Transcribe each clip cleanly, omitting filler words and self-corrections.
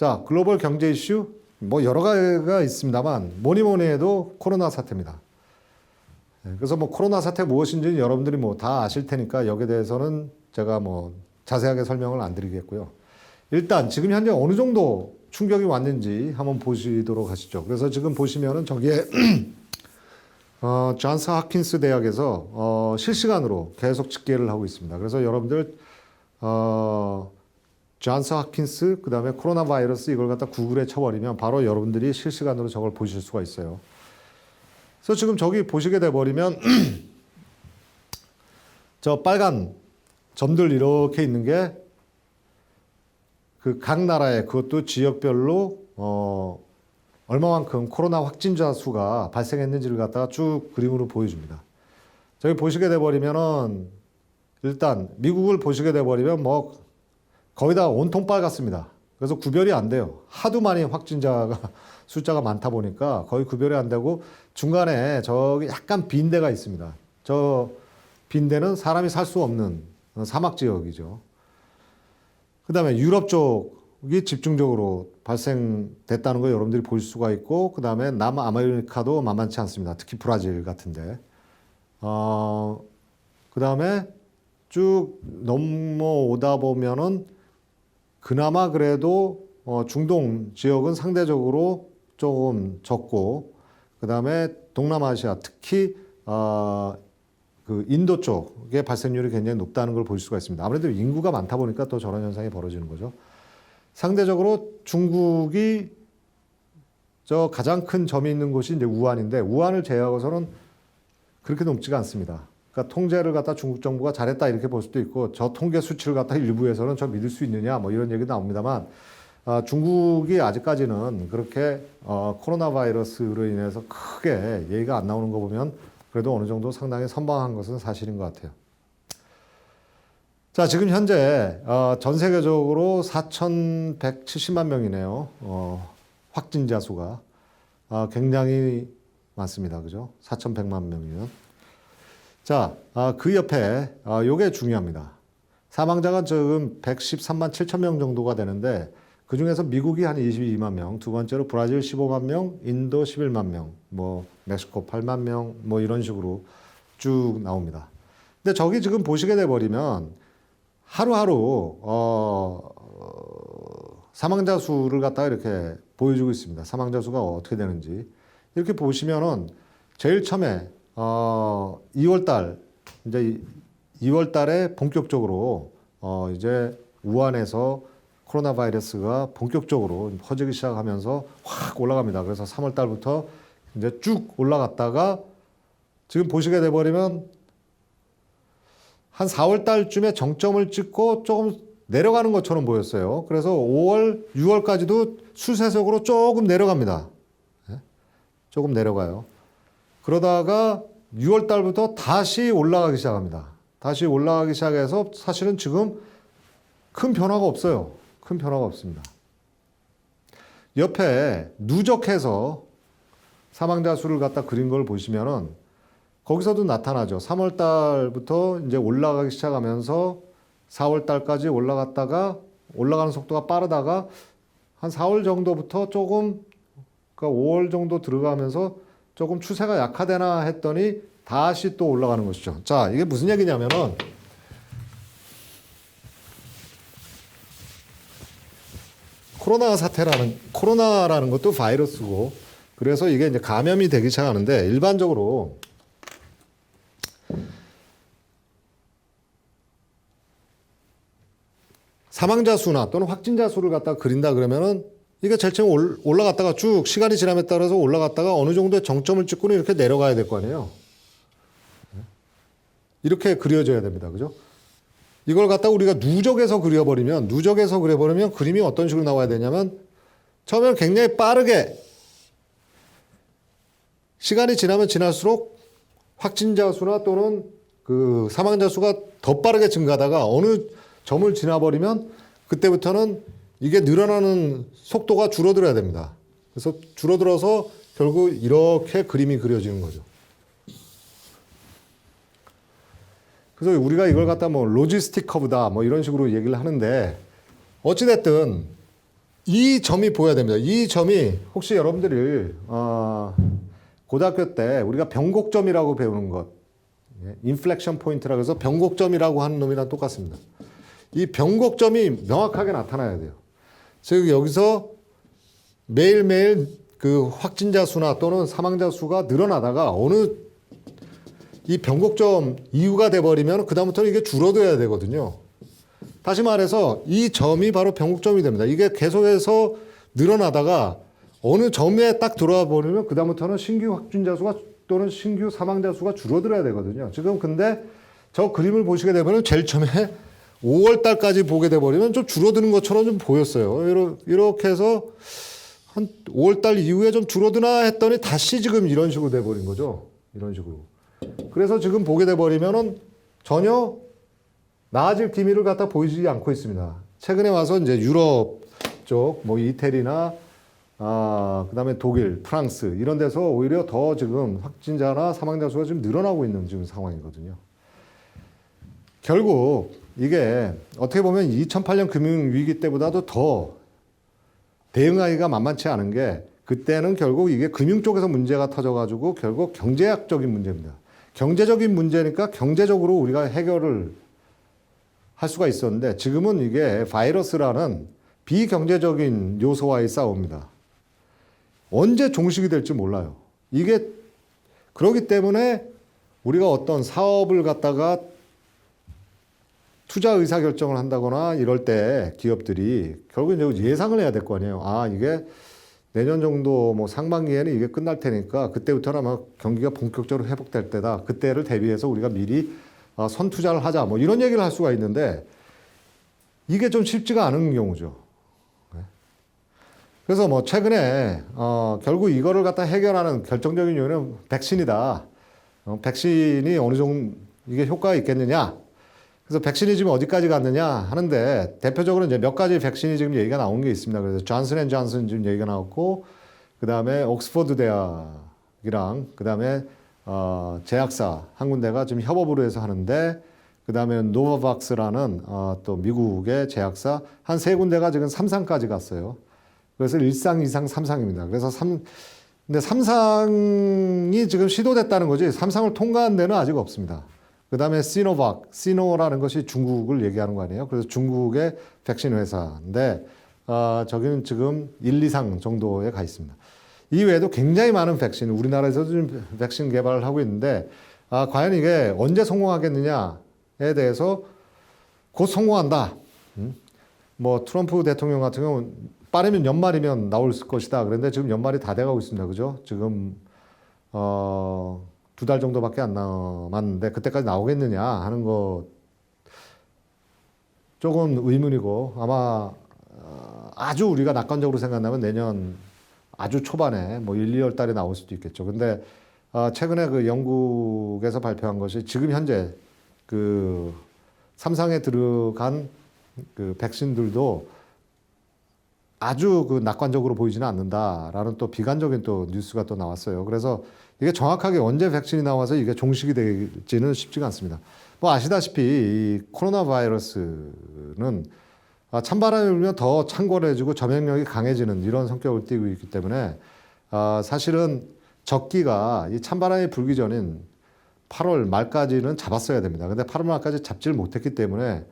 자, 글로벌 경제 이슈 뭐 여러 가지가 있습니다만 뭐니 뭐니 해도 코로나 사태입니다. 그래서 뭐 코로나 사태 무엇인지 여러분들이 뭐 다 아실 테니까 여기에 대해서는 제가 뭐 자세하게 설명을 안 드리겠고요. 일단 지금 현재 어느 정도 충격이 왔는지 한번 보시도록 하시죠. 그래서 지금 보시면은 저기에 존스 홉킨스 대학에서 실시간으로 계속 집계를 하고 있습니다. 그래서 여러분들 존스 홉킨스 그다음에 코로나 바이러스 이걸 갖다 구글에 쳐버리면 바로 여러분들이 실시간으로 저걸 보실 수가 있어요. 그래서 지금 저기 보시게 돼 버리면 저 빨간 점들 이렇게 있는 게 그 각 나라의 그것도 지역별로 얼마만큼 코로나 확진자 수가 발생했는지를 갖다가 쭉 그림으로 보여줍니다. 저기 보시게 돼 버리면은 일단 미국을 보시게 돼 버리면 뭐 거의 다 온통 빨갛습니다. 그래서 구별이 안 돼요. 하도 많이 확진자가 숫자가 많다 보니까 거의 구별이 안 되고 중간에 저기 약간 빈 데가 있습니다. 저 빈 데는 사람이 살 수 없는 사막 지역이죠. 그 다음에 유럽 쪽이 집중적으로 발생됐다는 거 여러분들이 볼 수가 있고, 그 다음에 남아메리카도 만만치 않습니다. 특히 브라질 같은데. 그 다음에 쭉 넘어오다 보면은 그나마 그래도 중동 지역은 상대적으로 조금 적고, 그 다음에 동남아시아 특히 그 인도 쪽의 발생률이 굉장히 높다는 걸 볼 수가 있습니다. 아무래도 인구가 많다 보니까 또 저런 현상이 벌어지는 거죠. 상대적으로 중국이 저 가장 큰 점이 있는 곳이 이제 우한인데 우한을 제외하고서는 그렇게 높지가 않습니다. 그러니까 통제를 갖다 중국 정부가 잘했다 이렇게 볼 수도 있고 저 통계 수치를 갖다 일부에서는 저 믿을 수 있느냐 뭐 이런 얘기도 나옵니다만 중국이 아직까지는 그렇게 코로나 바이러스로 인해서 크게 얘기가 안 나오는 거 보면 그래도 어느 정도 상당히 선방한 것은 사실인 것 같아요. 자, 지금 현재 전 세계적으로 4,170만 명이네요. 확진자 수가 굉장히 많습니다. 그죠? 4,100만 명이면. 자, 그 옆에 요게 중요합니다. 사망자가 지금 113만 7천 명 정도가 되는데 그 중에서 미국이 한 22만 명, 두 번째로 브라질 15만 명, 인도 11만 명, 뭐 멕시코 8만 명, 뭐 이런 식으로 쭉 나옵니다. 근데 저기 지금 보시게 돼 버리면 하루하루 사망자 수를 갖다가 이렇게 보여주고 있습니다. 사망자 수가 어떻게 되는지 이렇게 보시면은 제일 처음에 2월 달 이제 2월 달에 본격적으로 이제 우한에서 코로나 바이러스가 본격적으로 퍼지기 시작하면서 확 올라갑니다. 그래서 3월 달부터 이제 쭉 올라갔다가 지금 보시게 돼 버리면 한 4월 달쯤에 정점을 찍고 조금 내려가는 것처럼 보였어요. 그래서 5월, 6월까지도 수세적으로 조금 내려갑니다. 조금 내려가요. 그러다가 6월 달부터 다시 올라가기 시작합니다. 다시 올라가기 시작해서 사실은 지금 큰 변화가 없어요. 큰 변화가 없습니다. 옆에 누적해서 사망자 수를 갖다 그린 걸 보시면은 거기서도 나타나죠. 3월 달부터 이제 올라가기 시작하면서 4월 달까지 올라갔다가 올라가는 속도가 빠르다가 한 4월 정도부터 조금 그러니까 5월 정도 들어가면서 조금 추세가 약화되나 했더니 다시 또 올라가는 것이죠. 자, 이게 무슨 얘기냐면은 코로나라는 것도 바이러스고 그래서 이게 이제 감염이 되기 시작하는데 일반적으로 사망자 수나 또는 확진자 수를 갖다 그린다 그러면은 이게 제일 처음 올라갔다가 쭉 시간이 지남에 따라서 올라갔다가 어느 정도의 정점을 찍고는 이렇게 내려가야 될 거 아니에요. 이렇게 그려져야 됩니다. 그죠? 이걸 갖다가 우리가 누적해서 그려버리면 그림이 어떤 식으로 나와야 되냐면 처음에는 굉장히 빠르게 시간이 지나면 지날수록 확진자 수나 또는 그 사망자 수가 더 빠르게 증가하다가 어느 점을 지나버리면 그때부터는 이게 늘어나는 속도가 줄어들어야 됩니다. 그래서 줄어들어서 결국 이렇게 그림이 그려지는 거죠. 그래서 우리가 이걸 갖다 뭐 로지스틱 커브다 뭐 이런 식으로 얘기를 하는데 어찌됐든 이 점이 보여야 됩니다. 이 점이 혹시 여러분들이 고등학교 때 우리가 변곡점이라고 배우는 것, 인플렉션 포인트라고 해서 변곡점이라고 하는 놈이랑 똑같습니다. 이 변곡점이 명확하게 나타나야 돼요. 즉 여기서 매일매일 그 확진자 수나 또는 사망자 수가 늘어나다가 어느 이 변곡점 이후가 돼버리면 그다음부터는 이게 줄어들어야 되거든요. 다시 말해서 이 점이 바로 변곡점이 됩니다. 이게 계속해서 늘어나다가 어느 점에 딱 들어와 버리면 그다음부터는 신규 확진자 수가 또는 신규 사망자 수가 줄어들어야 되거든요. 지금 근데 저 그림을 보시게 되면 제일 처음에 5월 달까지 보게 돼 버리면 좀 줄어드는 것처럼 좀 보였어요. 이렇게 해서 한 5월 달 이후에 좀 줄어드나 했더니 다시 지금 이런 식으로 돼 버린 거죠. 이런 식으로. 그래서 지금 보게 돼 버리면은 전혀 나아질 기미를 갖다 보이지 않고 있습니다. 최근에 와서 이제 유럽 쪽, 뭐 이태리나 그다음에 독일, 프랑스 이런 데서 오히려 더 지금 확진자나 사망자 수가 지금 늘어나고 있는 지금 상황이거든요. 결국 이게 어떻게 보면 2008년 금융위기 때보다도 더 대응하기가 만만치 않은 게 그때는 결국 이게 금융 쪽에서 문제가 터져가지고 결국 경제학적인 문제입니다. 경제적인 문제니까 경제적으로 우리가 해결을 할 수가 있었는데 지금은 이게 바이러스라는 비경제적인 요소와의 싸움입니다. 언제 종식이 될지 몰라요. 이게 그렇기 때문에 우리가 어떤 사업을 갖다가 투자 의사결정을 한다거나 이럴 때 기업들이 결국 이제 예상을 해야 될 거 아니에요. 이게 내년 정도 뭐 상반기에는 이게 끝날 테니까 그때부터는 아마 경기가 본격적으로 회복될 때다. 그때를 대비해서 우리가 미리 선투자를 하자. 뭐 이런 얘기를 할 수가 있는데 이게 좀 쉽지가 않은 경우죠. 그래서 뭐 최근에 결국 이거를 갖다 해결하는 결정적인 요인은 백신이다. 백신이 어느 정도 이게 효과가 있겠느냐. 그래서 백신이 지금 어디까지 갔느냐 하는데 대표적으로 이제 몇 가지 백신이 지금 얘기가 나온 게 있습니다. 그래서 존슨 앤 존슨 지금 얘기가 나왔고 그다음에 옥스퍼드 대학이랑 그다음에 제약사 한 군데가 지금 협업으로 해서 하는데 그다음에 노바박스라는 또 미국의 제약사 한 세 군데가 지금 3상까지 갔어요. 그래서 1상, 2상, 3상입니다. 그래서 근데 3상이 지금 시도됐다는 거지 3상을 통과한 데는 아직 없습니다. 그다음에 시노라는 것이 중국을 얘기하는 거 아니에요? 그래서 중국의 백신 회사인데 저기는 지금 1, 2상 정도에 가 있습니다. 이 외에도 굉장히 많은 백신, 우리나라에서도 지금 백신 개발을 하고 있는데 과연 이게 언제 성공하겠느냐에 대해서 곧 성공한다. 뭐 트럼프 대통령 같은 경우는 빠르면 연말이면 나올 것이다. 그런데 지금 연말이 다 돼가고 있습니다. 그죠? 지금 2달 정도밖에 안 남았는데 그때까지 나오겠느냐 하는 거 조금 의문이고 아마 아주 우리가 낙관적으로 생각하면 내년 아주 초반에 뭐 1, 2월 달에 나올 수도 있겠죠. 근데 최근에 그 영국에서 발표한 것이 지금 현재 그 3상에 들어간 그 백신들도 아주 그 낙관적으로 보이지는 않는다라는 또 비관적인 또 뉴스가 또 나왔어요. 그래서 이게 정확하게 언제 백신이 나와서 이게 종식이 될지는 쉽지가 않습니다. 뭐 아시다시피 이 코로나 바이러스는 찬바람이 불면 더 창궐해지고 점액력이 강해지는 이런 성격을 띠고 있기 때문에 사실은 적기가 이 찬바람이 불기 전인 8월 말까지는 잡았어야 됩니다. 근데 8월 말까지 잡지를 못했기 때문에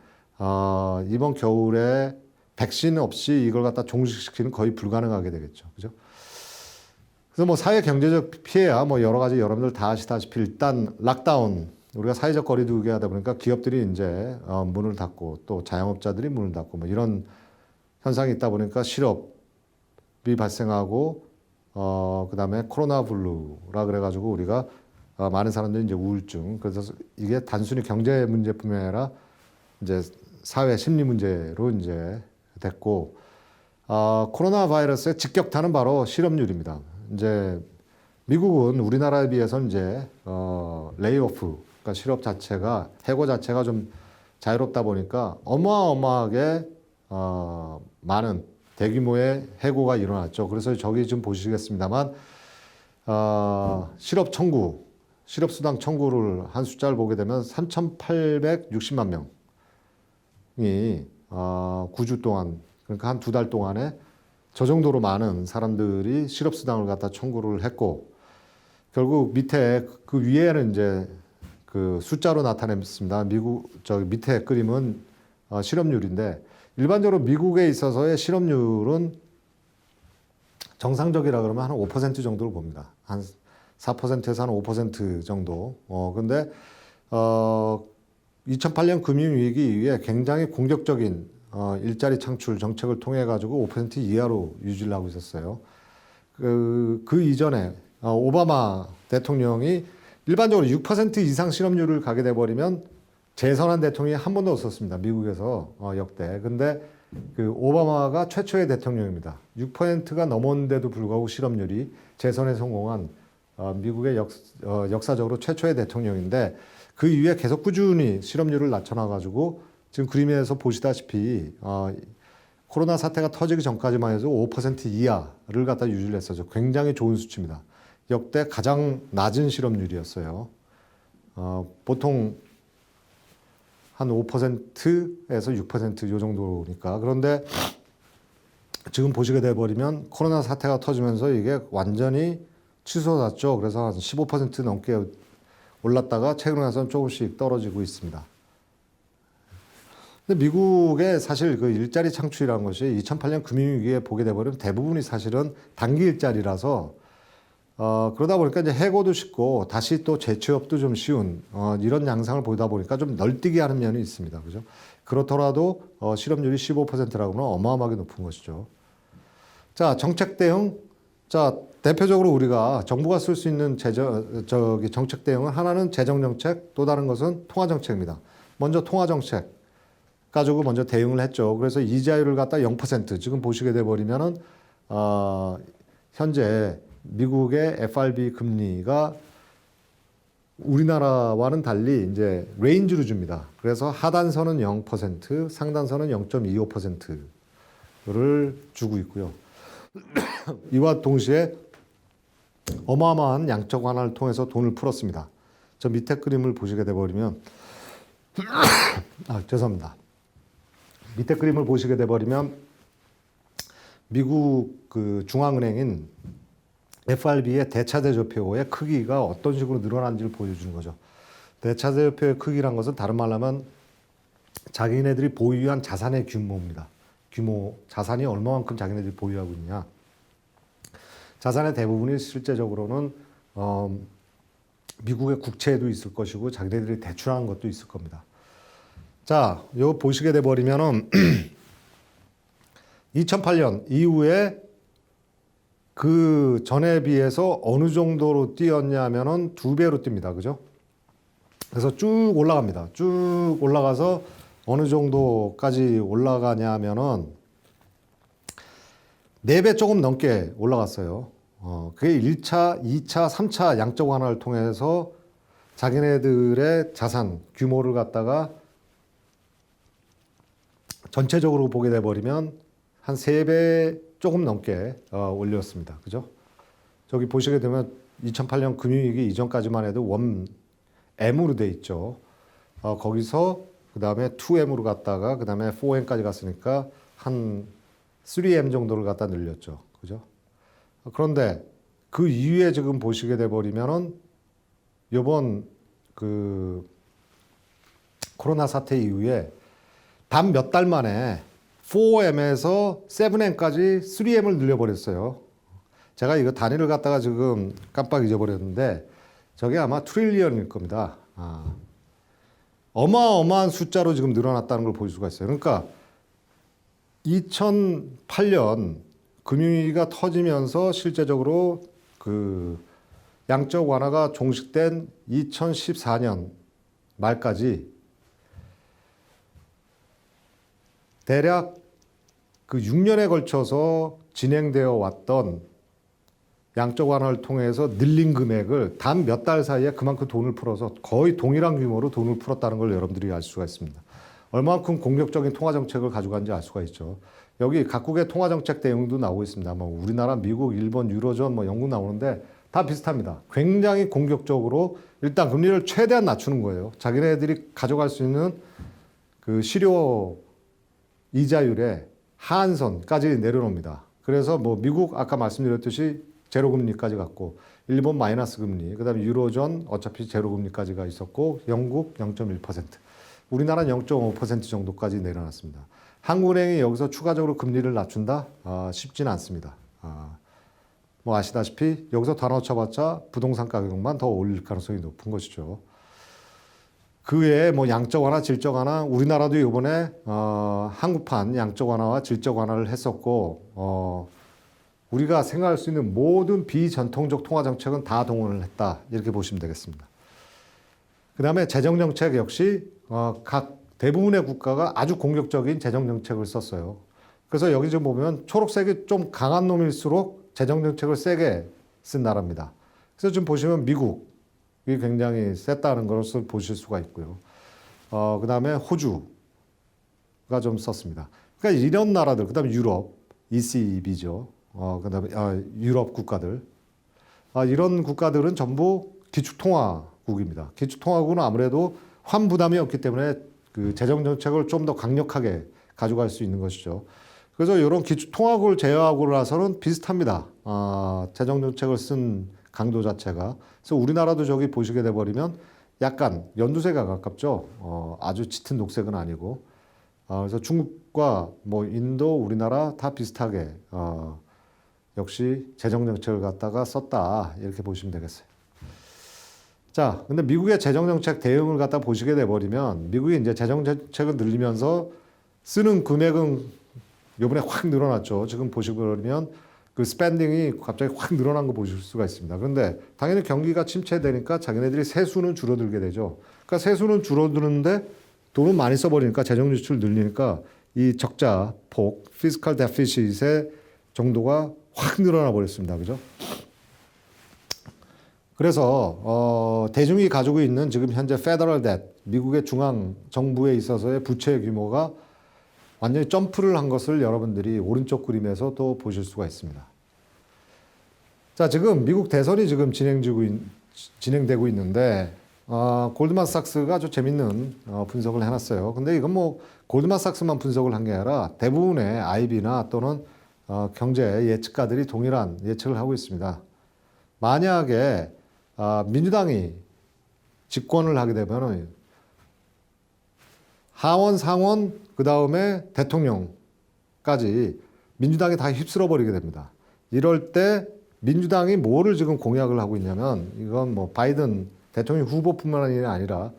이번 겨울에 백신 없이 이걸 갖다 종식시키는 거의 불가능하게 되겠죠. 그죠? 그래서 뭐 사회 경제적 피해야 뭐 여러 가지 여러분들 다 아시다시피 일단 락다운 우리가 사회적 거리두기 하다 보니까 기업들이 이제 문을 닫고 또 자영업자들이 문을 닫고 뭐 이런 현상이 있다 보니까 실업이 발생하고 그다음에 코로나 블루라 그래가지고 우리가 많은 사람들이 이제 우울증 그래서 이게 단순히 경제 문제뿐만 아니라 이제 사회 심리 문제로 이제 됐고 코로나 바이러스의 직격탄은 바로 실업률입니다. 이제 미국은 우리나라에 비해서 이제 레이오프 그러니까 실업 자체가 해고 자체가 좀 자유롭다 보니까 어마어마하게 많은 대규모의 해고가 일어났죠. 그래서 저기 좀 보시겠습니다만 실업수당 청구를 한 숫자를 보게 되면 3,860만 명이 9주 동안 그러니까 한 2달 동안에 저 정도로 많은 사람들이 실업수당을 갖다 청구를 했고, 결국 밑에 그 위에는 이제 그 숫자로 나타냈습니다. 미국 저 밑에 그림은 실업률인데, 일반적으로 미국에 있어서의 실업률은 정상적이라 그러면 한 5% 정도를 봅니다. 한 4%에서 한 5% 정도. 근데 2008년 금융위기 이후에 굉장히 공격적인 일자리 창출 정책을 통해 가지고 5% 이하로 유지를 하고 있었어요. 그 이전에 오바마 대통령이 일반적으로 6% 이상 실업률을 가게 돼 버리면 재선한 대통령이 한 번도 없었습니다. 미국에서 역대. 근데 그 오바마가 최초의 대통령입니다. 6%가 넘었는데도 불구하고 실업률이 재선에 성공한 미국의 역사적으로 최초의 대통령인데, 그 이후에 계속 꾸준히 실업률을 낮춰놔가지고 지금 그림에서 보시다시피 코로나 사태가 터지기 전까지만 해도 5% 이하를 갖다 유지를 했었죠. 굉장히 좋은 수치입니다. 역대 가장 낮은 실업률이었어요. 보통 한 5%에서 6%이 정도니까. 그런데 지금 보시게 돼버리면 코로나 사태가 터지면서 이게 완전히 치솟았죠. 그래서 한 15% 넘게 올랐다가 최근에 와서는 조금씩 떨어지고 있습니다. 근데 미국의 사실 그 일자리 창출이라는 것이 2008년 금융위기에 보게 돼버리면 대부분이 사실은 단기 일자리라서 그러다 보니까 이제 해고도 쉽고 다시 또 재취업도 좀 쉬운 이런 양상을 보다 보니까 좀 널뛰게 하는 면이 있습니다. 그죠? 그렇더라도 실업률이 15%라고 하면 어마어마하게 높은 것이죠. 자, 정책 대응. 자, 대표적으로 우리가 정부가 쓸 수 있는 정책 대응은 하나는 재정 정책, 또 다른 것은 통화 정책입니다. 먼저 통화 정책 가지고 먼저 대응을 했죠. 그래서 이자율을 갖다 0% 지금 보시게 돼 버리면은 현재 미국의 FRB 금리가 우리나라와는 달리 이제 레인지로 줍니다. 그래서 하단선은 0%, 상단선은 0.25%를 주고 있고요. 이와 동시에 어마어마한 양적 완화를 통해서 돈을 풀었습니다. 저 밑에 그림을 보시게 돼버리면 죄송합니다. 밑에 그림을 보시게 돼버리면 미국 그 중앙은행인 FRB의 대차대조표의 크기가 어떤 식으로 늘어난지를 보여주는 거죠. 대차대조표의 크기란 것은 다른 말로 하면 자기네들이 보유한 자산의 규모입니다. 자산이 얼마만큼 자기네들이 보유하고 있냐. 자산의 대부분이 실제적으로는 미국의 국채도 있을 것이고 자기네들이 대출하는 것도 있을 겁니다. 자, 이거 보시게 돼 버리면은 2008년 이후에 그 전에 비해서 어느 정도로 뛰었냐면은 2배로 뜁니다. 그죠? 그래서 쭉 올라갑니다. 쭉 올라가서 어느 정도까지 올라가냐면은 4배 조금 넘게 올라갔어요. 그게 1차, 2차, 3차 양적 완화를 통해서 자기네들의 자산 규모를 갖다가 전체적으로 보게 돼 버리면 한 3배 조금 넘게 올렸습니다. 그죠? 저기 보시게 되면 2008년 금융위기 이전까지만 해도 1M으로 돼 있죠. 거기서 그 다음에 2M으로 갔다가 그 다음에 4M까지 갔으니까 한 3M 정도를 갖다 늘렸죠. 그죠? 그런데 그 이후에 지금 보시게 돼 버리면은 요번 그 코로나 사태 이후에 단 몇 달 만에 4M에서 7M까지 3M을 늘려버렸어요. 제가 이거 단위를 갖다가 지금 깜빡 잊어버렸는데 저게 아마 트릴리언일 겁니다. 어마어마한 숫자로 지금 늘어났다는 걸 볼 수가 있어요. 그러니까 2008년 금융위기가 터지면서 실제적으로 그 양적 완화가 종식된 2014년 말까지 대략 그 6년에 걸쳐서 진행되어 왔던 양적 완화를 통해서 늘린 금액을 단 몇 달 사이에 그만큼 돈을 풀어서 거의 동일한 규모로 돈을 풀었다는 걸 여러분들이 알 수가 있습니다. 얼마만큼 공격적인 통화 정책을 가져간지 알 수가 있죠. 여기 각국의 통화 정책 대응도 나오고 있습니다. 뭐 우리나라, 미국, 일본, 유로존, 뭐 영국 나오는데 다 비슷합니다. 굉장히 공격적으로 일단 금리를 최대한 낮추는 거예요. 자기네들이 가져갈 수 있는 그 실효 이자율의 하한선까지 내려놓습니다. 그래서 뭐 미국 아까 말씀드렸듯이 제로 금리까지 갔고 일본 마이너스 금리, 그다음에 유로존 어차피 제로 금리까지가 있었고 영국 0.1%, 우리나라는 0.5% 정도까지 내려놨습니다. 한국은행이 여기서 추가적으로 금리를 낮춘다? 쉽지는 않습니다. 뭐 아시다시피 여기서 더 낮춰봤자 부동산 가격만 더 올릴 가능성이 높은 것이죠. 그 외에 뭐 양적 완화, 질적 완화, 우리나라도 이번에 한국판 양적 완화와 질적 완화를 했었고 우리가 생각할 수 있는 모든 비전통적 통화 정책은 다 동원을 했다, 이렇게 보시면 되겠습니다. 그 다음에 재정 정책 역시 각 대부분의 국가가 아주 공격적인 재정 정책을 썼어요. 그래서 여기 좀 보면 초록색이 좀 강한 놈일수록 재정 정책을 세게 쓴 나라입니다. 그래서 지금 보시면 미국이 굉장히 셌다는 것을 보실 수가 있고요. 그 다음에 호주가 좀 썼습니다. 그러니까 이런 나라들, 그 다음에 유럽, ECB죠. 그 다음에 유럽 국가들. 이런 국가들은 전부 기축통화국입니다. 기축통화국은 아무래도 환부담이 없기 때문에 그 재정정책을 좀 더 강력하게 가져갈 수 있는 것이죠. 그래서 이런 기축통화국을 제외하고 나서는 비슷합니다. 재정정책을 쓴 강도 자체가. 그래서 우리나라도 저기 보시게 돼버리면 약간 연두색에 가깝죠. 아주 짙은 녹색은 아니고. 그래서 중국과 뭐 인도, 우리나라 다 비슷하게 역시 재정정책을 갖다가 썼다, 이렇게 보시면 되겠어요. 자, 근데 미국의 재정정책 대응을 갖다 보시게 돼버리면 미국이 이제 재정정책을 늘리면서 쓰는 금액은 이번에 확 늘어났죠. 지금 보시면 그 스pen딩이 갑자기 확 늘어난 거 보실 수가 있습니다. 그런데 당연히 경기가 침체되니까 자기네들이 세수는 줄어들게 되죠. 그러니까 세수는 줄어드는데 돈은 많이 써버리니까 재정 지출 늘리니까 이 적자 폭, 피스칼 데피시트의 정도가 확 늘어나 버렸습니다. 그죠? 그래서 대중이 가지고 있는 지금 현재 페더럴 뎃, 미국의 중앙 정부에 있어서의 부채 규모가 완전히 점프를 한 것을 여러분들이 오른쪽 그림에서 또 보실 수가 있습니다. 자, 지금 미국 대선이 지금 진행되고 있는데 골드만삭스가 아주 재밌는 분석을 해놨어요. 근데 이건 뭐 골드만삭스만 분석을 한 게 아니라 대부분의 IB나 또는 경제 예측가들이 동일한 예측을 하고 있습니다. 만약에 민주당이 집권을 하게 되면 하원, 상원, 그 다음에 대통령까지 민주당이 다 휩쓸어 버리게 됩니다. 이럴 때 민주당이 뭐를 지금 공약을 하고 있냐면 이건 뭐 바이든 대통령 후보뿐만 아니라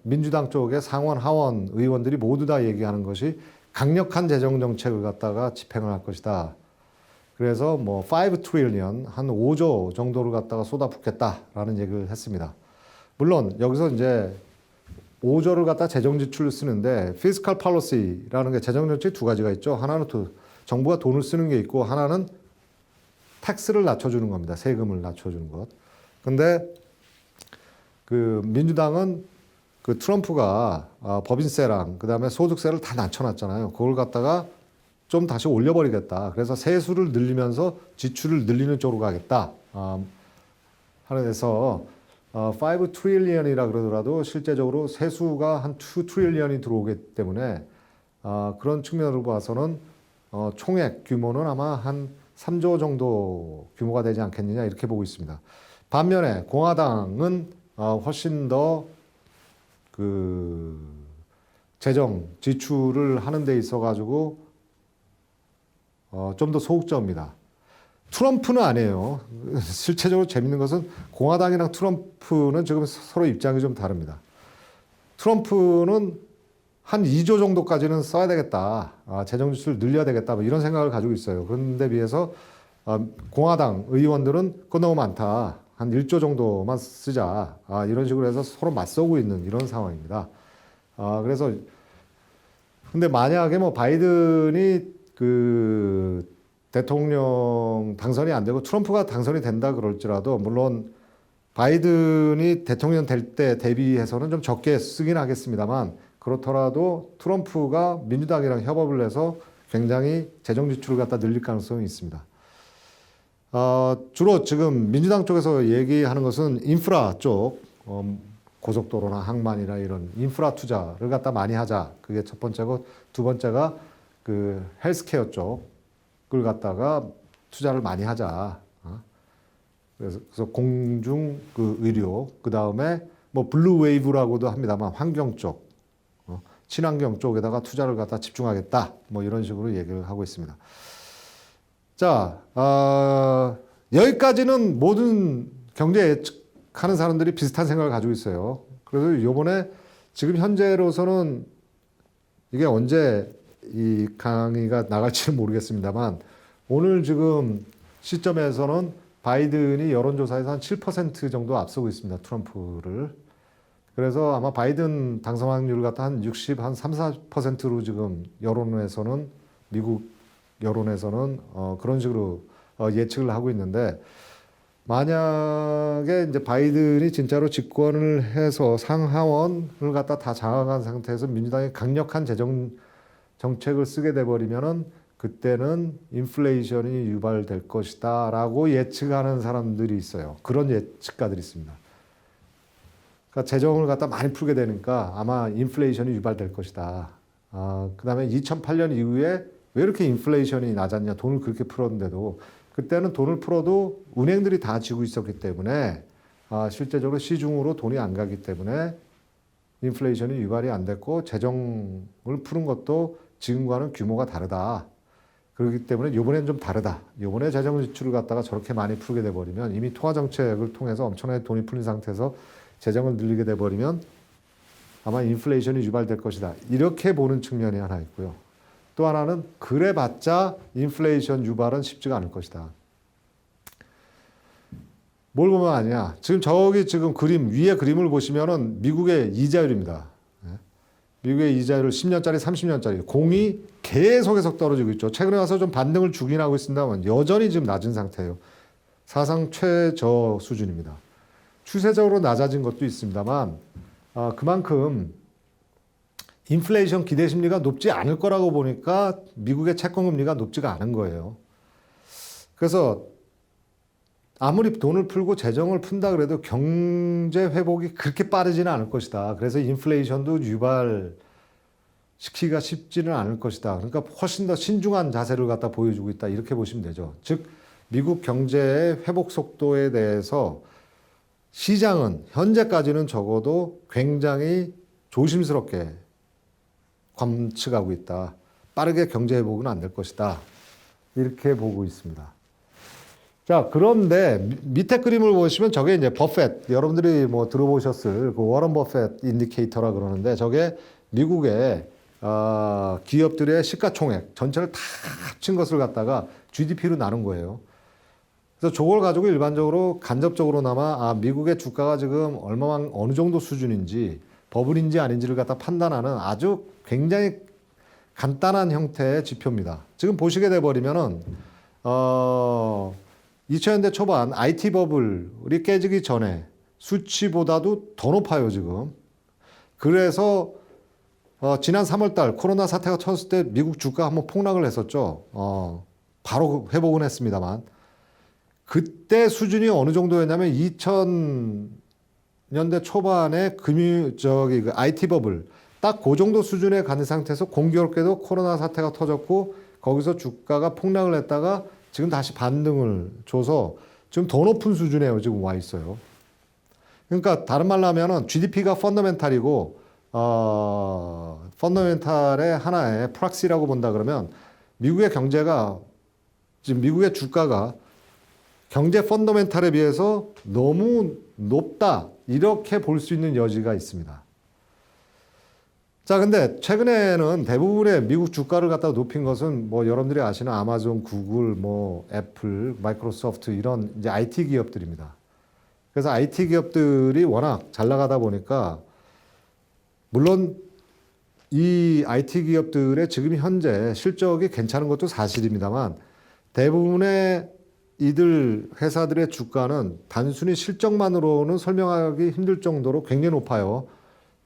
민주당 쪽의 상원, 하원 의원들이 모두 다 얘기하는 것이 강력한 재정 정책을 갖다가 집행을 할 것이다. 그래서 뭐 5 트릴리언, 한 5조 정도를 갖다가 쏟아붓겠다라는 얘기를 했습니다. 물론 여기서 이제 5조를 갖다 재정 지출을 쓰는데 피스칼 팔러시라는 게 재정 정책 두 가지가 있죠. 하나는 정부가 돈을 쓰는 게 있고 하나는 텍스를 낮춰주는 겁니다. 세금을 낮춰주는 것. 근데 그 민주당은 그 트럼프가 법인세랑 그다음에 소득세를 다 낮춰놨잖아요. 그걸 갖다가 좀 다시 올려버리겠다. 그래서 세수를 늘리면서 지출을 늘리는 쪽으로 가겠다. 하는 데서 5 트릴리언이라 그러더라도 실제적으로 세수가 한 2 트릴리언이 들어오기 때문에 그런 측면으로 봐서는 총액 규모는 아마 한 3조 정도 규모가 되지 않겠느냐, 이렇게 보고 있습니다. 반면에 공화당은 훨씬 더 그 재정 지출을 하는 데 있어 가지고 좀 더 소극적입니다. 트럼프는 아니에요. 실제적으로 재밌는 것은 공화당이랑 트럼프는 지금 서로 입장이 좀 다릅니다. 트럼프는 한 2조 정도까지는 써야 되겠다. 재정 지출을 늘려야 되겠다. 뭐 이런 생각을 가지고 있어요. 그런데 비해서 공화당 의원들은 그거 너무 많다. 한 1조 정도만 쓰자. 이런 식으로 해서 서로 맞서고 있는 이런 상황입니다. 그래서 근데 만약에 뭐 바이든이 그 대통령 당선이 안 되고 트럼프가 당선이 된다 그럴지라도 물론 바이든이 대통령 될 때 대비해서는 좀 적게 쓰긴 하겠습니다만 그렇더라도 트럼프가 민주당이랑 협업을 해서 굉장히 재정 지출을 갖다 늘릴 가능성이 있습니다. 주로 지금 민주당 쪽에서 얘기하는 것은 인프라 쪽, 고속도로나 항만이나 이런 인프라 투자를 갖다 많이 하자. 그게 첫 번째고 두 번째가 그 헬스케어 쪽, 갖다가 투자를 많이 하자. 그래서 공중 그 의료, 그 다음에 뭐 블루 웨이브라고도 합니다만 환경 쪽, 친환경 쪽에다가 투자를 갖다 집중하겠다. 뭐 이런 식으로 얘기를 하고 있습니다. 자, 여기까지는 모든 경제 예측하는 사람들이 비슷한 생각을 가지고 있어요. 그래서 이번에 지금 현재로서는 이게 언제 이 강의가 나갈지는 모르겠습니다만 오늘 지금 시점에서는 바이든이 여론조사에서 한 7% 정도 앞서고 있습니다. 트럼프를. 그래서 아마 바이든 당선 확률을 갖다 한 60, 한 3, 4%로 지금 여론에서는, 미국 여론에서는 그런 식으로 예측을 하고 있는데, 만약에 이제 바이든이 진짜로 집권을 해서 상하원을 갖다 다 장악한 상태에서 민주당이 강력한 재정 정책을 쓰게 돼버리면은 그때는 인플레이션이 유발될 것이다 라고 예측하는 사람들이 있어요. 그런 예측가들이 있습니다. 그러니까 재정을 갖다 많이 풀게 되니까 아마 인플레이션이 유발될 것이다. 그 다음에 2008년 이후에 왜 이렇게 인플레이션이 낮았냐. 돈을 그렇게 풀었는데도 그때는 돈을 풀어도 은행들이 다 지고 있었기 때문에 실제적으로 시중으로 돈이 안 가기 때문에 인플레이션이 유발이 안 됐고 재정을 푸는 것도 지금과는 규모가 다르다. 그렇기 때문에 이번엔 좀 다르다. 이번에 재정 지출을 갖다가 저렇게 많이 풀게 돼버리면 이미 통화 정책을 통해서 엄청나게 돈이 풀린 상태에서 재정을 늘리게 돼버리면 아마 인플레이션이 유발될 것이다. 이렇게 보는 측면이 하나 있고요. 또 하나는 그래봤자 인플레이션 유발은 쉽지가 않을 것이다. 뭘 보면 아니야. 지금 저기 지금 그림 위에 그림을 보시면은 미국의 이자율입니다. 미국의 이자율을 10년짜리, 30년짜리 공이 계속 떨어지고 있죠. 최근에 와서 좀 반등을 주긴 하고 있습니다만 여전히 지금 낮은 상태예요. 사상 최저 수준입니다. 추세적으로 낮아진 것도 있습니다만 그만큼 인플레이션 기대 심리가 높지 않을 거라고 보니까 미국의 채권 금리가 높지가 않은 거예요. 그래서 아무리 돈을 풀고 재정을 푼다 그래도 경제 회복이 그렇게 빠르지는 않을 것이다. 그래서 인플레이션도 유발시키기가 쉽지는 않을 것이다. 그러니까 훨씬 더 신중한 자세를 갖다 보여주고 있다. 이렇게 보시면 되죠. 즉 미국 경제의 회복 속도에 대해서 시장은 현재까지는 적어도 굉장히 조심스럽게 관측하고 있다. 빠르게 경제 회복은 안 될 것이다. 이렇게 보고 있습니다. 자, 그런데 밑에 그림을 보시면 저게 이제 버펫, 여러분들이 뭐 들어보셨을 그 워런 버펫 인디케이터라 그러는데 저게 미국의 기업들의 시가총액 전체를 다 합친 것을 갖다가 GDP로 나눈 거예요. 그래서 저걸 가지고 일반적으로 간접적으로나마 미국의 주가가 지금 어느 정도 수준인지 버블인지 아닌지를 갖다 판단하는 아주 굉장히 간단한 형태의 지표입니다. 지금 보시게 돼버리면은 2000년대 초반 IT 버블이 깨지기 전에 수치보다도 더 높아요, 지금. 그래서 지난 3월달 코로나 사태가 터졌을 때 미국 주가 한번 폭락을 했었죠. 바로 회복은 했습니다만 그때 수준이 어느 정도였냐면 2000년대 초반에 그 IT 버블 딱 그 정도 수준에 가는 상태에서 공교롭게도 코로나 사태가 터졌고 거기서 주가가 폭락을 했다가 지금 다시 반등을 줘서 지금 더 높은 수준에 지금 와 있어요. 그러니까 다른 말로 하면은 GDP가 펀더멘탈이고 펀더멘탈의 하나의 프락시라고 본다 그러면 미국의 경제가 지금 미국의 주가가 경제 펀더멘탈에 비해서 너무 높다 이렇게 볼 수 있는 여지가 있습니다. 자, 근데 최근에는 대부분의 미국 주가를 갖다 높인 것은 뭐 여러분들이 아시는 아마존, 구글, 뭐 애플, 마이크로소프트 이런 이제 IT 기업들입니다. 그래서 IT 기업들이 워낙 잘 나가다 보니까 물론 이 IT 기업들의 지금 현재 실적이 괜찮은 것도 사실입니다만 대부분의 이들 회사들의 주가는 단순히 실적만으로는 설명하기 힘들 정도로 굉장히 높아요.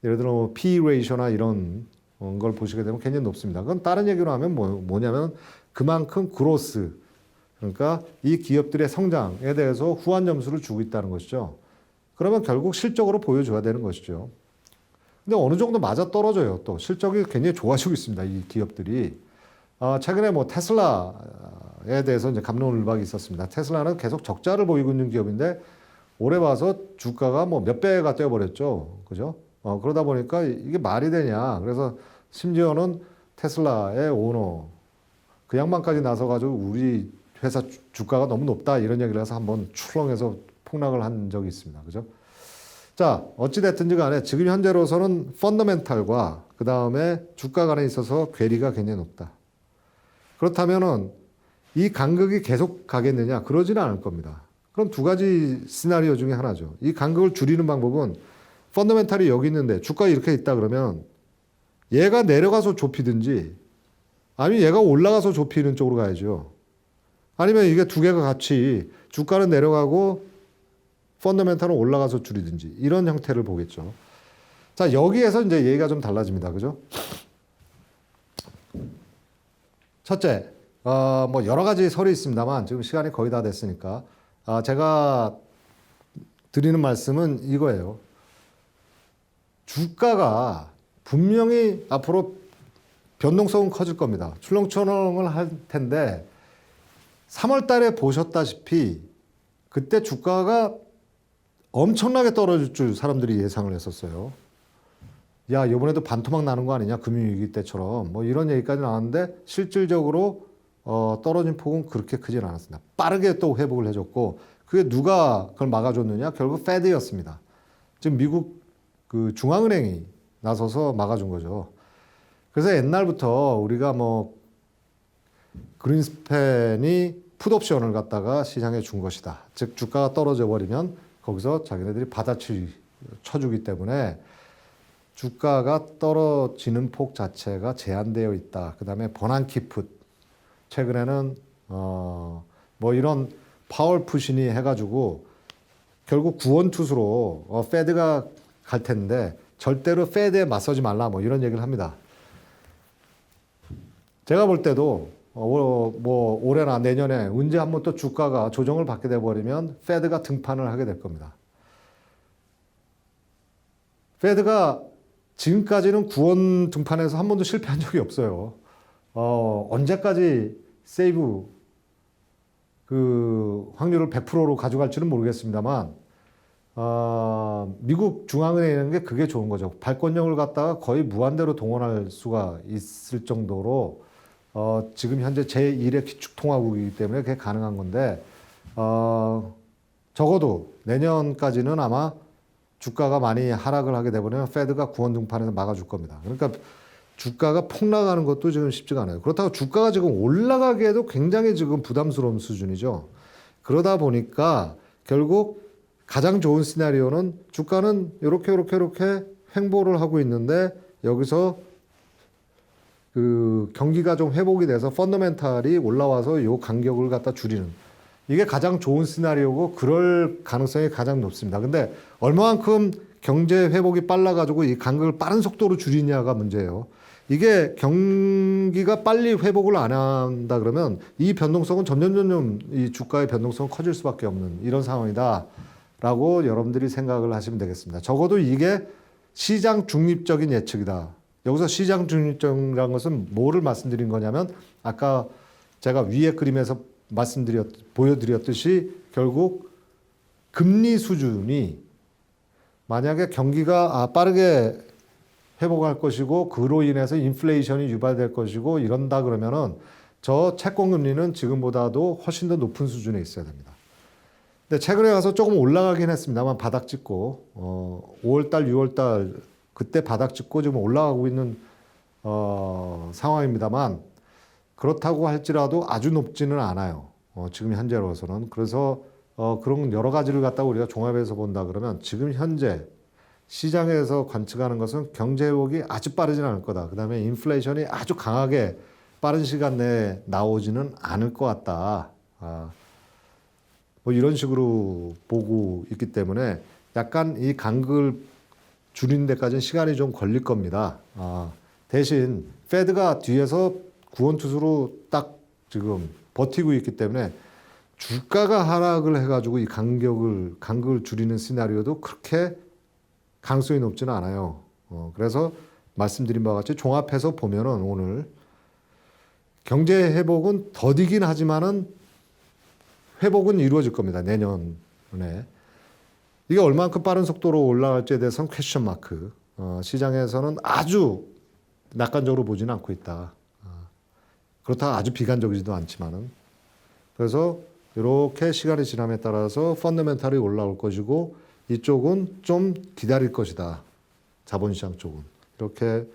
예를 들어 뭐 P 레이셔나 이런 걸 보시게 되면 굉장히 높습니다. 그건 다른 얘기로 하면 뭐냐면 그만큼 그로스, 그러니까 이 기업들의 성장에 대해서 후한 점수를 주고 있다는 것이죠. 그러면 결국 실적으로 보여줘야 되는 것이죠. 근데 어느 정도 맞아 떨어져요. 또 실적이 굉장히 좋아지고 있습니다. 이 기업들이. 최근에 뭐 테슬라 테슬라에 대해서 이제 갑론을박이 있었습니다. 테슬라는 계속 적자를 보이고 있는 기업인데 올해 봐서 주가가 뭐 몇 배가 뛰어버렸죠. 그죠? 그러다 보니까 이게 말이 되냐. 그래서 심지어는 테슬라의 오너, 그 양반까지 나서가지고 우리 회사 주가가 너무 높다 이런 얘기를 해서 한번 출렁해서 폭락을 한 적이 있습니다. 그죠? 자, 어찌됐든지 간에 지금 현재로서는 펀더멘탈과 그 다음에 주가 간에 있어서 괴리가 굉장히 높다. 그렇다면은 이 간극이 계속 가겠느냐? 그러지는 않을 겁니다. 그럼 두 가지 시나리오 중에 하나죠. 이 간극을 줄이는 방법은 펀더멘탈이 여기 있는데 주가가 이렇게 있다 그러면 얘가 내려가서 좁히든지 아니면 얘가 올라가서 좁히는 쪽으로 가야죠. 아니면 이게 두 개가 같이 주가는 내려가고 펀더멘탈은 올라가서 줄이든지 이런 형태를 보겠죠. 자, 여기에서 이제 얘기가 좀 달라집니다. 그죠? 첫째, 뭐 여러 가지 설이 있습니다만 지금 시간이 거의 다 됐으니까 제가 드리는 말씀은 이거예요. 주가가 분명히 앞으로 변동성은 커질 겁니다. 출렁출렁을 할 텐데 3월 달에 보셨다시피 그때 주가가 엄청나게 떨어질 줄 사람들이 예상을 했었어요. 야, 이번에도 반토막 나는 거 아니냐? 금융위기 때처럼. 뭐 이런 얘기까지 나왔는데 실질적으로 떨어진 폭은 그렇게 크진 않았습니다. 빠르게 또 회복을 해줬고 그게 누가 그걸 막아줬느냐? 결국 페드였습니다. 지금 미국 그 중앙은행이 나서서 막아준 거죠. 그래서 옛날부터 우리가 뭐 그린스팬이 풋옵션을 갖다가 시장에 준 것이다. 즉 주가가 떨어져 버리면 거기서 자기네들이 받아치 쳐주기 때문에 주가가 떨어지는 폭 자체가 제한되어 있다. 그 다음에 버난키 풋. 최근에는 뭐 이런 파월 풋이니 해가지고 결국 구원투수로 페드가 갈 텐데 절대로 페드에 맞서지 말라 뭐 이런 얘기를 합니다. 제가 볼 때도 뭐 올해나 내년에 언제 한번 또 주가가 조정을 받게 돼버리면 페드가 등판을 하게 될 겁니다. 페드가 지금까지는 구원 등판에서 한 번도 실패한 적이 없어요. 언제까지 세이브 그 확률을 100%로 가져갈지는 모르겠습니다만 미국 중앙은행이라는 게 그게 좋은 거죠. 발권력을 갖다가 거의 무한대로 동원할 수가 있을 정도로 지금 현재 제1의 기축통화국이기 때문에 그게 가능한 건데 적어도 내년까지는 아마 주가가 많이 하락을 하게 되버리면 페드가 구원 등판에서 막아줄 겁니다. 그러니까 주가가 폭락하는 것도 지금 쉽지가 않아요. 그렇다고 주가가 지금 올라가기에도 굉장히 지금 부담스러운 수준이죠. 그러다 보니까 결국 가장 좋은 시나리오는 주가는 이렇게 횡보를 하고 있는데 여기서 그 경기가 좀 회복이 돼서 펀더멘탈이 올라와서 요 간격을 갖다 줄이는 이게 가장 좋은 시나리오고 그럴 가능성이 가장 높습니다. 근데 얼마만큼 경제 회복이 빨라가지고 이 간격을 빠른 속도로 줄이냐가 문제예요. 이게 경기가 빨리 회복을 안 한다 그러면 이 변동성은 점점 이 주가의 변동성은 커질 수밖에 없는 이런 상황이다라고 여러분들이 생각을 하시면 되겠습니다. 적어도 이게 시장 중립적인 예측이다. 여기서 시장 중립적이라는 것은 뭐를 말씀드린 거냐면 아까 제가 위에 그림에서 보여드렸듯이 결국 금리 수준이 만약에 경기가 빠르게 회복할 것이고 그로 인해서 인플레이션이 유발될 것이고 이런다 그러면은 저 채권금리는 지금보다도 훨씬 더 높은 수준에 있어야 됩니다. 근데 최근에 가서 조금 올라가긴 했습니다만 바닥 찍고 5월달, 6월달 그때 바닥 찍고 지금 올라가고 있는 상황입니다만 그렇다고 할지라도 아주 높지는 않아요. 지금 현재로서는. 그래서 그런 여러 가지를 갖다가 우리가 종합해서 본다 그러면 지금 현재 시장에서 관측하는 것은 경제 회복이 아주 빠르지는 않을 거다. 그 다음에 인플레이션이 아주 강하게 빠른 시간 내에 나오지는 않을 것 같다. 뭐 이런 식으로 보고 있기 때문에 약간 이 간극을 줄이는 데까지는 시간이 좀 걸릴 겁니다. 대신 페드가 뒤에서 구원투수로 딱 지금 버티고 있기 때문에 주가가 하락을 해가지고 이 간극을 줄이는 시나리오도 그렇게 가능성이 높지는 않아요. 그래서 말씀드린 바와 같이 종합해서 보면은 오늘 경제 회복은 더디긴 하지만은 회복은 이루어질 겁니다. 내년에. 이게 얼마만큼 빠른 속도로 올라갈지에 대해서는 퀘스천 마크. 시장에서는 아주 낙관적으로 보지는 않고 있다. 그렇다고 아주 비관적이지도 않지만은. 그래서 이렇게 시간이 지남에 따라서 펀더멘탈이 올라올 것이고 이쪽은 좀 기다릴 것이다. 자본시장 쪽은. 이렇게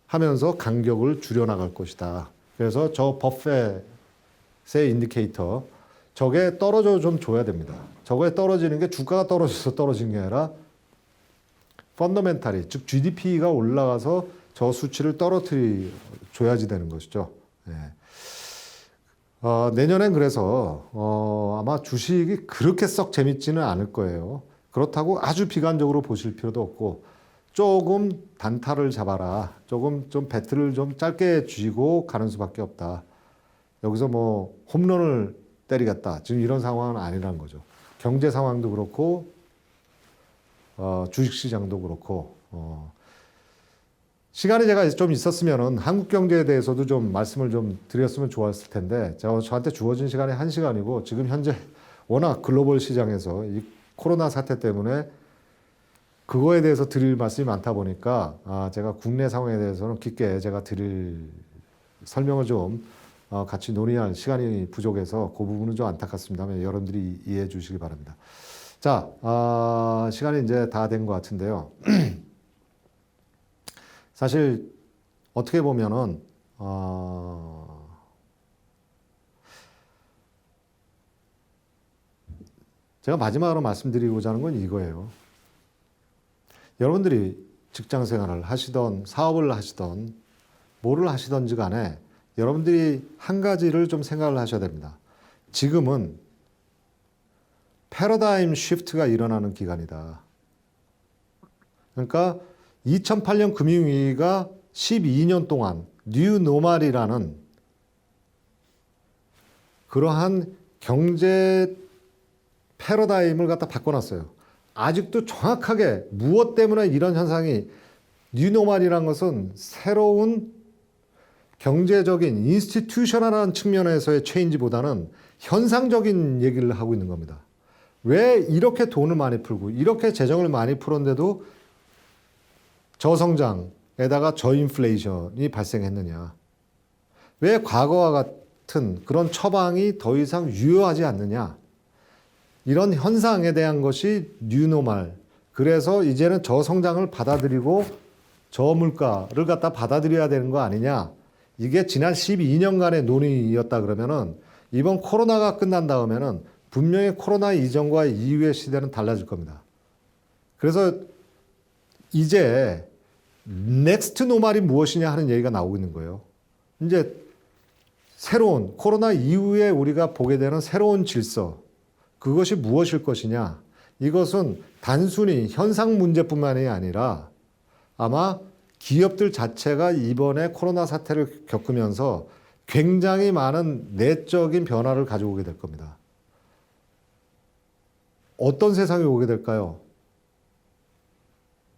하면서 간격을 줄여나갈 것이다. 그래서 저 버펫의 인디케이터 저게 떨어져 좀 줘야 됩니다. 저거에 떨어지는 게 주가가 떨어져서 떨어지는 게 아니라 펀더멘탈이 즉 GDP가 올라가서 저 수치를 떨어뜨려 줘야지 되는 것이죠. 예. 내년엔 그래서 아마 주식이 그렇게 썩 재밌지는 않을 거예요. 그렇다고 아주 비관적으로 보실 필요도 없고 조금 단타를 잡아라. 조금 좀 배트를 좀 짧게 쥐고 가는 수밖에 없다. 여기서 뭐 홈런을 때리겠다. 지금 이런 상황은 아니라는 거죠. 경제 상황도 그렇고 주식시장도 그렇고 시간이 제가 좀 있었으면은 한국 경제에 대해서도 좀 말씀을 좀 드렸으면 좋았을 텐데 저한테 주어진 시간이 1시간이고 지금 현재 워낙 글로벌 시장에서 이 코로나 사태 때문에 그거에 대해서 드릴 말씀이 많다 보니까 제가 국내 상황에 대해서는 깊게 제가 드릴 설명을 좀 같이 논의할 시간이 부족해서 그 부분은 좀 안타깝습니다만 여러분들이 이해해 주시기 바랍니다. 자, 시간이 이제 다 된 것 같은데요. 사실 어떻게 보면은 제가 마지막으로 말씀드리고자 하는 건 이거예요. 여러분들이 직장 생활을 하시던 사업을 하시던 뭐를 하시던지 간에 여러분들이 한 가지를 좀 생각을 하셔야 됩니다. 지금은 패러다임 시프트가 일어나는 기간이다. 그러니까 2008년 금융위기가 12년 동안 뉴 노멀이라는 그러한 경제 패러다임을 갖다 바꿔놨어요. 아직도 정확하게 무엇 때문에 이런 현상이 뉴 노멀이라는 것은 새로운 경제적인 인스티튜셔널한 측면에서의 체인지보다는 현상적인 얘기를 하고 있는 겁니다. 왜 이렇게 돈을 많이 풀고 이렇게 재정을 많이 풀었는데도 저성장에다가 저인플레이션이 발생했느냐. 왜 과거와 같은 그런 처방이 더 이상 유효하지 않느냐. 이런 현상에 대한 것이 뉴노멀. 그래서 이제는 저성장을 받아들이고 저물가를 갖다 받아들여야 되는 거 아니냐. 이게 지난 12년간의 논의였다 그러면은 이번 코로나가 끝난 다음에는 분명히 코로나 이전과 이후의 시대는 달라질 겁니다. 그래서 이제 넥스트 노멀이 무엇이냐 하는 얘기가 나오고 있는 거예요. 이제 새로운 코로나 이후에 우리가 보게 되는 새로운 질서, 그것이 무엇일 것이냐. 이것은 단순히 현상 문제뿐만이 아니라 아마 기업들 자체가 이번에 코로나 사태를 겪으면서 굉장히 많은 내적인 변화를 가져오게 될 겁니다. 어떤 세상이 오게 될까요?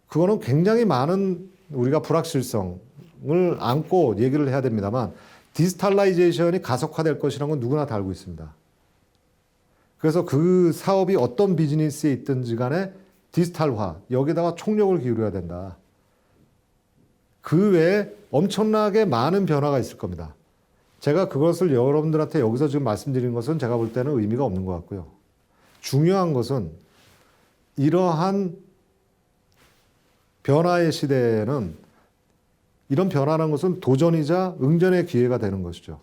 그거는 굉장히 많은 우리가 불확실성을 안고 얘기를 해야 됩니다만 디지털라이제이션이 가속화될 것이라는 건 누구나 다 알고 있습니다. 그래서 그 사업이 어떤 비즈니스에 있든지 간에 디지털화, 여기다가 총력을 기울여야 된다. 그 외에 엄청나게 많은 변화가 있을 겁니다. 제가 그것을 여러분들한테 여기서 지금 말씀드리는 것은 제가 볼 때는 의미가 없는 것 같고요. 중요한 것은 이러한 변화의 시대에는 이런 변화라는 것은 도전이자 응전의 기회가 되는 것이죠.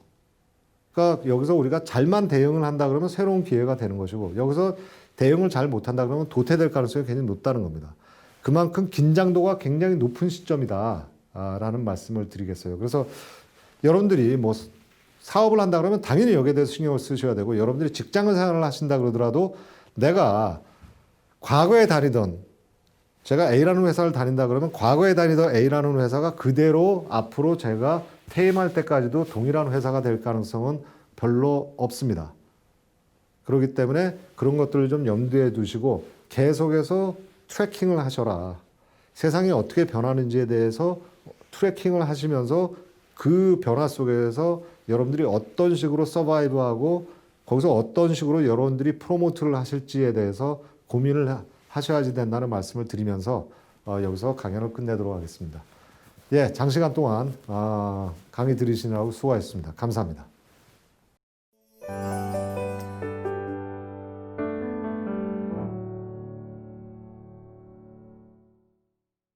그러니까 여기서 우리가 잘만 대응을 한다 그러면 새로운 기회가 되는 것이고 여기서 대응을 잘 못한다 그러면 도태될 가능성이 굉장히 높다는 겁니다. 그만큼 긴장도가 굉장히 높은 시점이다 라는 말씀을 드리겠어요. 그래서 여러분들이 뭐 사업을 한다 그러면 당연히 여기에 대해서 신경을 쓰셔야 되고 여러분들이 직장 생활을 하신다 그러더라도 내가 과거에 다니던 제가 A라는 회사를 다닌다 그러면 과거에 다니던 A라는 회사가 그대로 앞으로 제가 퇴임할 때까지도 동일한 회사가 될 가능성은 별로 없습니다. 그렇기 때문에 그런 것들을 좀 염두에 두시고 계속해서 트래킹을 하셔라. 세상이 어떻게 변하는지에 대해서 트래킹을 하시면서 그 변화 속에서 여러분들이 어떤 식으로 서바이브하고 거기서 어떤 식으로 여러분들이 프로모트를 하실지에 대해서 고민을 하셔야지 된다는 말씀을 드리면서 여기서 강연을 끝내도록 하겠습니다. 예, 장시간 동안 강의 들으시느라고 수고하셨습니다. 감사합니다.